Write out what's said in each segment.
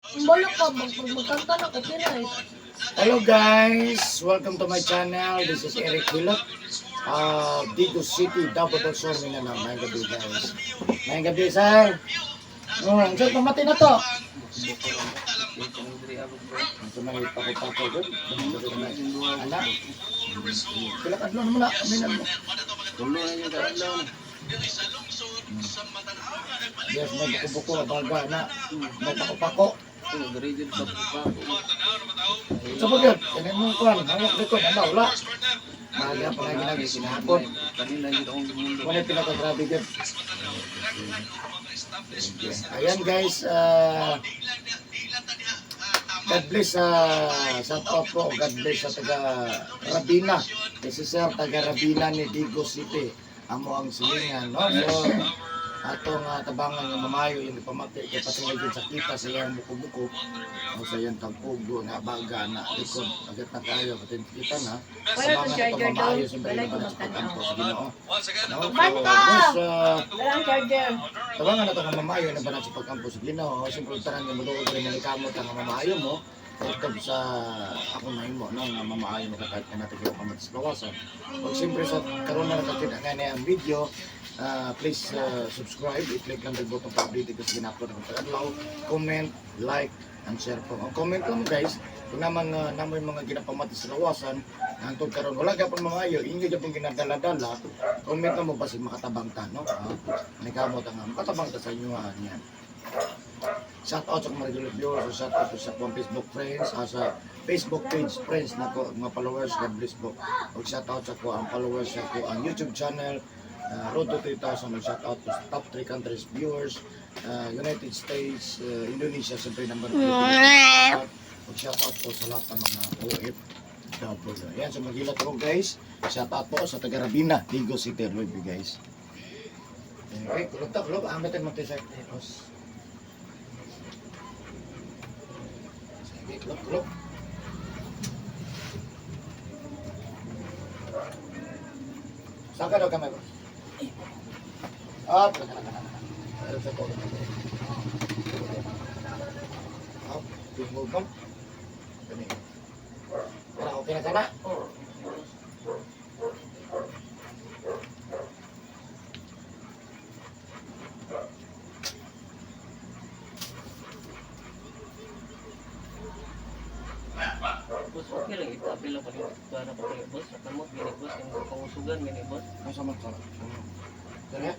Balak ka, magkanta na ko, Piray. Hello guys, welcome to my channel. This is Eric Hilot. Digo City, Davao del Sur, Mindanao. Mayang gabi guys. Mayang gabi sir. Ang sir, pamati na to. Ang sumay pako-pako doon. Anak. Pilak adlon mo na. Minan mo. Tulo na yung kaadlaw. Yes, may buko-buko. Baga na. May pako-pako. Graded sa pako. So po yun. Kanin mo kuhan. Hangok likod. Ano, wala. Maga pa lagi lagi sinapon. Kanina yung taong mundo. Wala pinaka-grabe yun. Ayan guys, God bless shout out po, God bless sa taga Rabina. Kasi sir, taga Rabina ni Digo City. Amo ang silingan, no? So, atong tabangan ng mamayo yung pamati kay patingay din sa kita sa iyang buko-buko o sa iyang tagpugo na baga na likod agad na kayo pating kita na tabangan ng mamayo siyempre yung panasipatan po sa Ginoo. No? So, Walang charger. tabangan na ito ng mamayo na panasipatan po sa Ginoo. Siyempre tanan yung maluod rin na ikamot ang mamayo mo ito sa ako na mo no nga mamaayo mo kahit na natin yung pamati sa kawasan. Pag siyempre sa karoon na nakakita nga na ang video, please subscribe, i-click lang yung button para update ko sa gina-upload ng pag-adlaw, comment, like, and share po. Ang comment lang guys, kung naman naman yung mga ginapamati sa lawasan, nantod karon wala ka pang mga ayo, hindi ka pang ginadala-dala, comment lang mo basig makatabang ta, no? Nakamot ang makatabang ta sa inyo yan. Shout out sa mga regular viewers, shout out sa akong Facebook friends, sa Facebook page friends na ko, mga followers, God bless po. Og shout out sa ko ang followers sa ko ang YouTube channel, Road to 3,000, mag-shout out to top 3 countries viewers, United States, Indonesia, siyempre number 2. Mag-shout out po sa lahat ng mga OFW. Ayan, so mag-ilat ko guys. Shout out po sa taga Rabina, Digo City, Luibi guys. Okay, kulog ta, kulog. Amatin mo tayo sa Eros. Sige, kulog, kulog. Saan ka daw kamay bro? Up. Up. Tingog mo. Kani. Para okay na sana. Boss, okay lang ito. Apila pa rin. Para pa rin, boss. Sa kamot, mini boss. Yung pangusugan, mini boss. Masa man sana. Kani.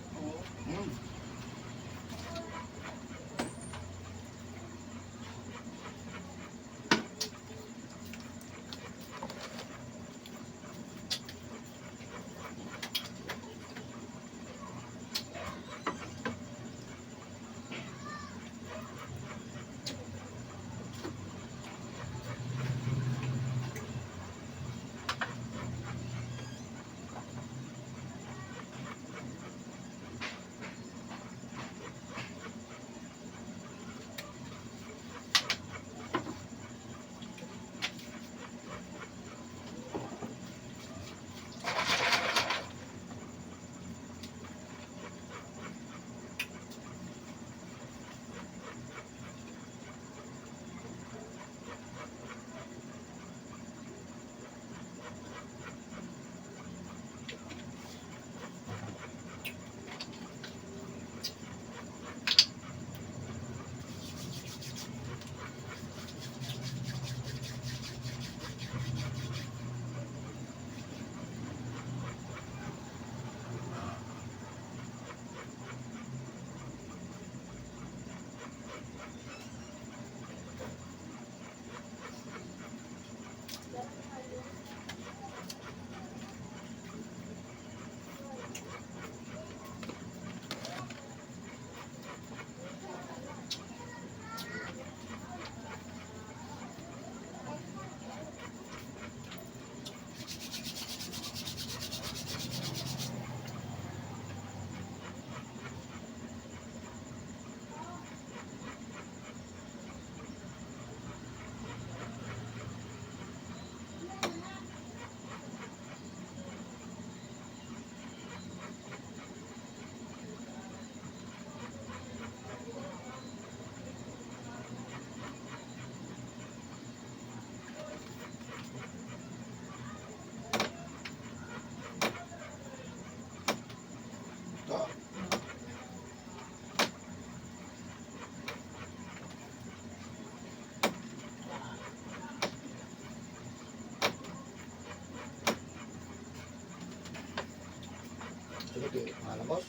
Sige, di. Pangalan, boss?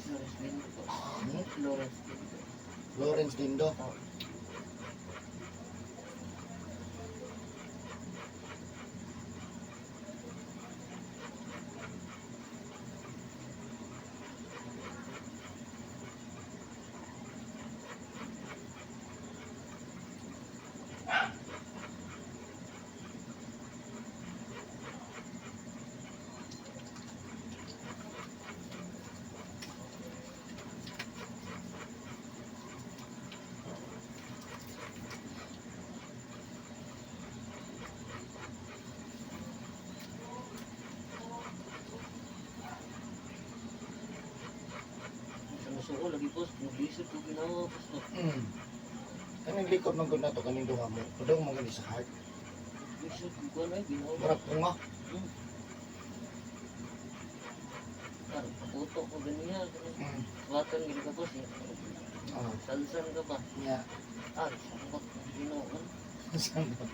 Flores din po. Hmm? Flores din po. Lawrence Dindo. Oh. Sa masuko lagi boss, nag-isip ko ginawa boss no. Hmm. Kaning likod ng gud na to, kaning duha mo. Kudong mga sa heart. Isip ko na ginawa. Murag tunga. Parang paputo ko ganyan. Hmm. Watan gini ka boss eh. Ah, Sansan ka ba? nya. Sangkot ang ginawa. Saan ba?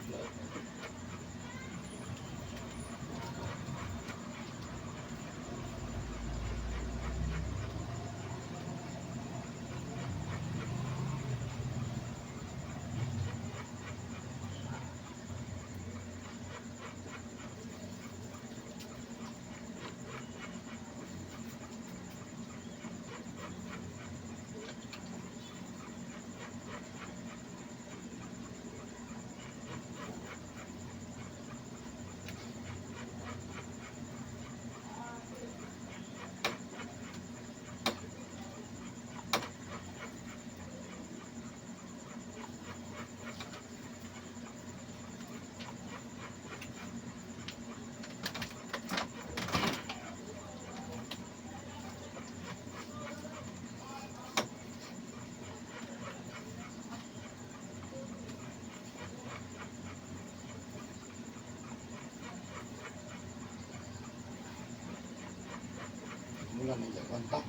Mula na dyan, kanta.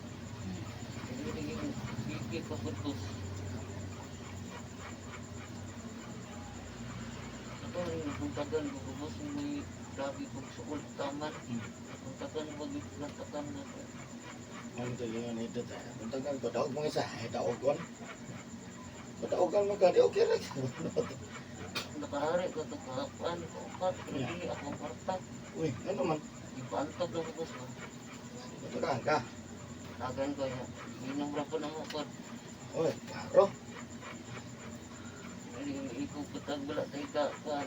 Bigit pa po boss. Ako rin napuntagan ko po boss, may grabe po sa ulit taman. Napuntagan ko nagtatakan na. Ang tuloy ito tayo. Puntagan ko, daog mo isa. Ay, daogon. Padaogan mo ka, di okay lang. Nakahari ko ito kahapan, kaupat, hindi ako kartak. Uy, ano man? Ipantog lang ko boss. Patukaan ka. Tagan ko yan. Inom ra po ng ukod. Uy, klaro. Ikaw patag bala tayo kapan.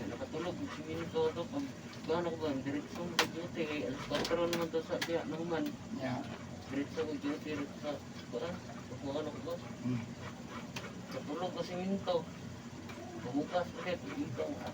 Nakatulog, siminto ito. Pag gano'n ko ba, diretsong pag-duty. Alas 4 naman ito sa tiyak naman. Yeah. Diretsong pag-duty rin sa kuran. Kukuha ko ba? Hmm. Natulog ko siminto. Bumukas ulit, dito nga.